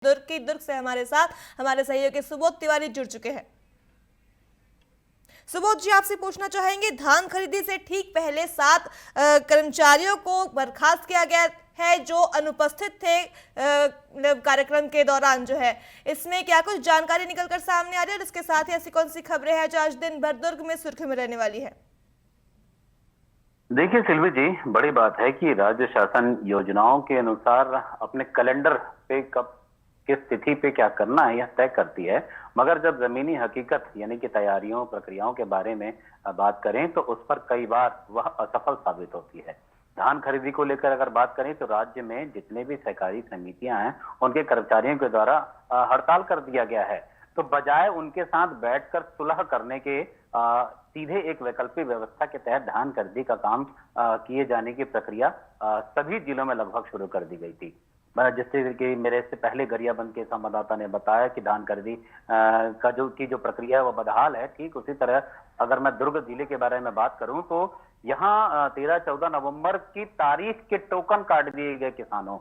दुर्ग से हमारे साथ हमारे सहयोगी सुबोध तिवारी जुड़ चुके हैं। सुबोध जी, आपसे पूछना चाहेंगे, धान खरीदी से ठीक पहले 7 कर्मचारियों को बर्खास्त किया गया है जो अनुपस्थित थे कार्यक्रम के दौरान जो है, इसमें क्या कुछ जानकारी निकलकर सामने आ रही है और इसके साथ ही ऐसी कौन सी खबरें हैं जो आज दिन भर दुर्ग में सुर्खियों में रहने वाली है? देखिए सिल्वी जी, बड़ी बात है कि राज्य शासन योजनाओं के अनुसार अपने कैलेंडर पे कब किस तिथि पे क्या करना है यह तय करती है, मगर जब जमीनी हकीकत यानी कि तैयारियों प्रक्रियाओं के बारे में बात करें तो उस पर कई बार वह असफल साबित होती है। धान खरीदी को लेकर अगर बात करें तो राज्य में जितने भी सहकारी समितियां हैं उनके कर्मचारियों के द्वारा हड़ताल कर दिया गया है। तो बजाय उनके साथ बैठकर सुलह करने के सीधे एक वैकल्पिक व्यवस्था के तहत धान खरीदी का काम किए जाने की प्रक्रिया सभी जिलों में लगभग शुरू कर दी गई थी। जिससे कि मेरे से पहले गरियाबंद के संवाददाता ने बताया कि धान खरीदी का जो प्रक्रिया है वो बदहाल है। ठीक उसी तरह अगर मैं दुर्ग जिले के बारे में बात करूं तो यहाँ 13-14 नवंबर की तारीख के टोकन काट दिए गए किसानों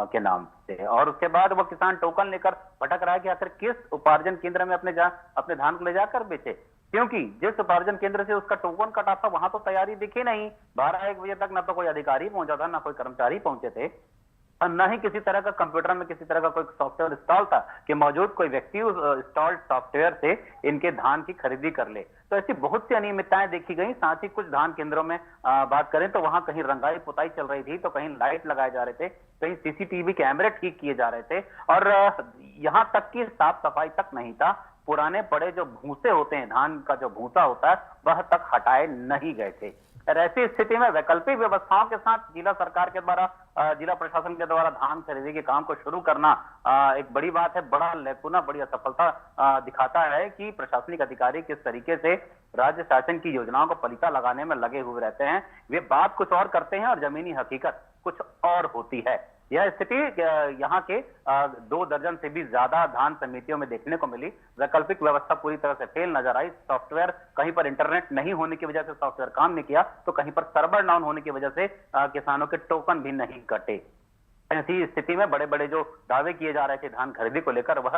के नाम से, और उसके बाद वो किसान टोकन लेकर भटक रहा है कि आखिर किस उपार्जन केंद्र में अपने धान को ले जाकर बेचे, क्योंकि जिस उपार्जन केंद्र से उसका टोकन कटा था वहां तो तैयारी दिखी नहीं। 12-1 बजे तक ना तो कोई अधिकारी पहुंचा था, ना कोई कर्मचारी पहुंचे थे, और न ही किसी तरह का कंप्यूटर में किसी तरह का कोई सॉफ्टवेयर इंस्टॉल था कि मौजूद कोई व्यक्ति उस इंस्टॉल्ड सॉफ्टवेयर से इनके धान की खरीदी कर ले। तो ऐसी बहुत सी अनियमितताएं देखी गई। साथ ही कुछ धान केंद्रों में बात करें तो वहां कहीं रंगाई पुताई चल रही थी, तो कहीं लाइट लगाए जा रहे थे, कहीं सीसीटीवी कैमरे ठीक किए जा रहे थे, और यहां तक कि साफ सफाई तक नहीं था। पुराने पड़े जो भूसे होते हैं, धान का जो भूसा होता है, वह तक हटाए नहीं गए थे। और ऐसी स्थिति में वैकल्पिक व्यवस्थाओं के साथ जिला सरकार के द्वारा, जिला प्रशासन के द्वारा धान खरीदी के काम को शुरू करना एक बड़ी बात है। बड़ा लेकुना, बड़ी असफलता दिखाता है कि प्रशासनिक अधिकारी किस तरीके से राज्य शासन की योजनाओं को पलीता लगाने में लगे हुए रहते हैं। वे बात कुछ और करते हैं और जमीनी हकीकत कुछ और होती है। यह स्थिति यहाँ के 2 दर्जन से भी ज्यादा धान समितियों में देखने को मिली। वैकल्पिक व्यवस्था पूरी तरह से फेल नजर आई। सॉफ्टवेयर कहीं पर इंटरनेट नहीं होने की वजह से सॉफ्टवेयर काम नहीं किया, तो कहीं पर सर्वर डाउन होने की वजह से किसानों के टोकन भी नहीं कटे। ऐसी स्थिति में बड़े बड़े जो दावे किए जा रहे थे धान खरीदी को लेकर, वह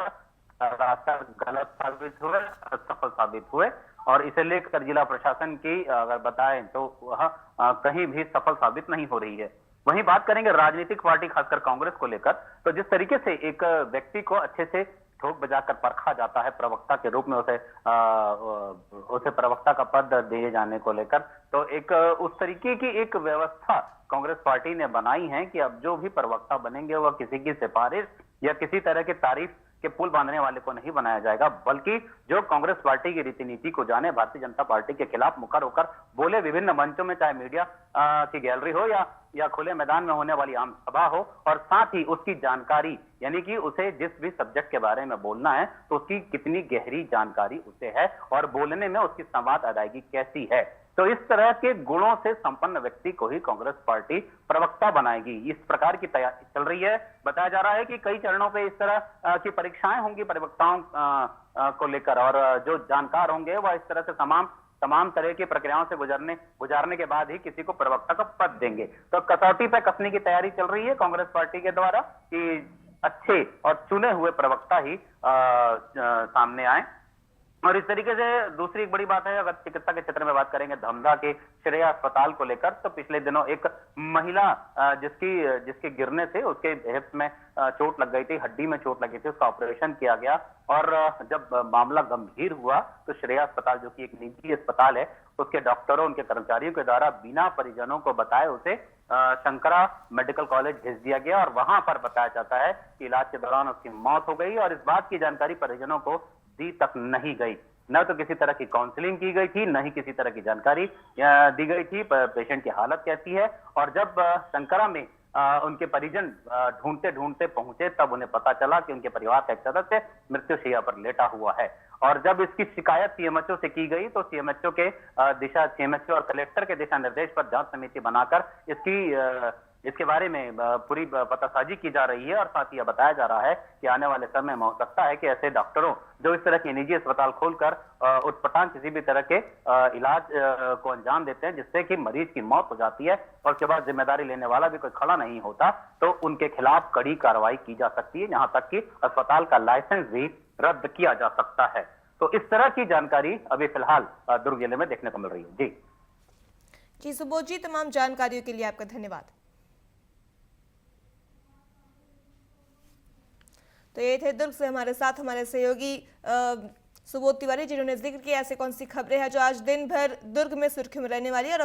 रास्ता गलत साबित हुए, असफल साबित हुए, और इसे लेकर जिला प्रशासन की अगर बताएं तो वह कहीं भी सफल साबित नहीं हो रही है। वहीं बात करेंगे राजनीतिक पार्टी खासकर कांग्रेस को लेकर, तो जिस तरीके से एक व्यक्ति को अच्छे से ठोक बजाकर परखा जाता है, प्रवक्ता के रूप में उसे प्रवक्ता का पद दिए जाने को लेकर, तो एक उस तरीके की एक व्यवस्था कांग्रेस पार्टी ने बनाई है कि अब जो भी प्रवक्ता बनेंगे वह किसी की सिफारिश या किसी तरह की तारीफ के पुल बांधने वाले को नहीं बनाया जाएगा, बल्कि जो कांग्रेस पार्टी की रीति नीति को जाने, भारतीय जनता पार्टी के खिलाफ मुखर होकर बोले, विभिन्न मंचों में, चाहे मीडिया की गैलरी हो या खुले मैदान में होने वाली आम सभा हो, और साथ ही उसकी जानकारी, यानी कि उसे जिस भी सब्जेक्ट के बारे में बोलना है तो उसकी कितनी गहरी जानकारी उसे है और बोलने में उसकी संवाद अदायगी कैसी है। तो इस तरह के गुणों से संपन्न व्यक्ति को ही कांग्रेस पार्टी प्रवक्ता बनाएगी। इस प्रकार की तैयारी चल रही है। बताया जा रहा है कि कई चरणों पे इस तरह की परीक्षाएं होंगी प्रवक्ताओं को लेकर, और जो जानकार होंगे वह इस तरह से तमाम तरह की प्रक्रियाओं से गुजारने के बाद ही किसी को प्रवक्ता का पद देंगे। तो कसौटी पे कसने की तैयारी चल रही है कांग्रेस पार्टी के द्वारा कि अच्छे और चुने हुए प्रवक्ता ही सामने आए। और इस तरीके से दूसरी एक बड़ी बात है, अगर चिकित्सा के क्षेत्र में बात करेंगे धमधा के श्रेया अस्पताल को लेकर, तो पिछले दिनों एक महिला जिसके गिरने से उसके हिप्स में चोट लग गई थी, हड्डी में चोट लगी थी, उसका ऑपरेशन किया गया, और जब मामला गंभीर हुआ तो श्रेया अस्पताल, जो कि एक निजी अस्पताल है, उसके डॉक्टरों, उनके कर्मचारियों के द्वारा बिना परिजनों को बताए उसे शंकरा मेडिकल कॉलेज भेज दिया गया, और वहां पर बताया जाता है कि इलाज के दौरान उसकी मौत हो गई, और इस बात की जानकारी परिजनों को दी तक नहीं गई। न तो किसी तरह की काउंसलिंग की गई थी, न ही किसी तरह की जानकारी दी गई थी पेशेंट की हालत कैसी है। और जब शंकरा में उनके परिजन ढूंढते ढूंढते पहुंचे, तब उन्हें पता चला कि उनके परिवार का एक सदस्य मृत्युशैया पर लेटा हुआ है। और जब इसकी शिकायत सीएमएचओ से की गई तो सीएमएचओ और कलेक्टर के दिशा निर्देश पर जांच समिति बनाकर इसकी इसके बारे में पूरी पतासाजी की जा रही है और साथ ही यह बताया जा रहा है कि आने वाले समय में हो सकता है कि ऐसे डॉक्टरों जो इस तरह के निजी अस्पताल खोलकर उटपटांग किसी भी तरह के इलाज को अंजाम देते हैं, जिससे कि मरीज की मौत हो जाती है और उसके बाद जिम्मेदारी लेने वाला भी कोई खड़ा नहीं होता, तो उनके खिलाफ कड़ी कार्रवाई की जा सकती है, यहां तक कि अस्पताल का लाइसेंस भी रद्द किया जा सकता है। तो इस तरह की जानकारी अभी फिलहाल दुर्ग जिले में देखने को मिल रही है। जी सुबोध जी, तमाम जानकारियों के लिए आपका धन्यवाद। तो ये थे दुर्ग से हमारे साथ हमारे सहयोगी सुबोध तिवारी, जिन्होंने जिक्र किया ऐसे कौन सी खबरें हैं जो आज दिन भर दुर्ग में सुर्खियों में रहने वाली है। और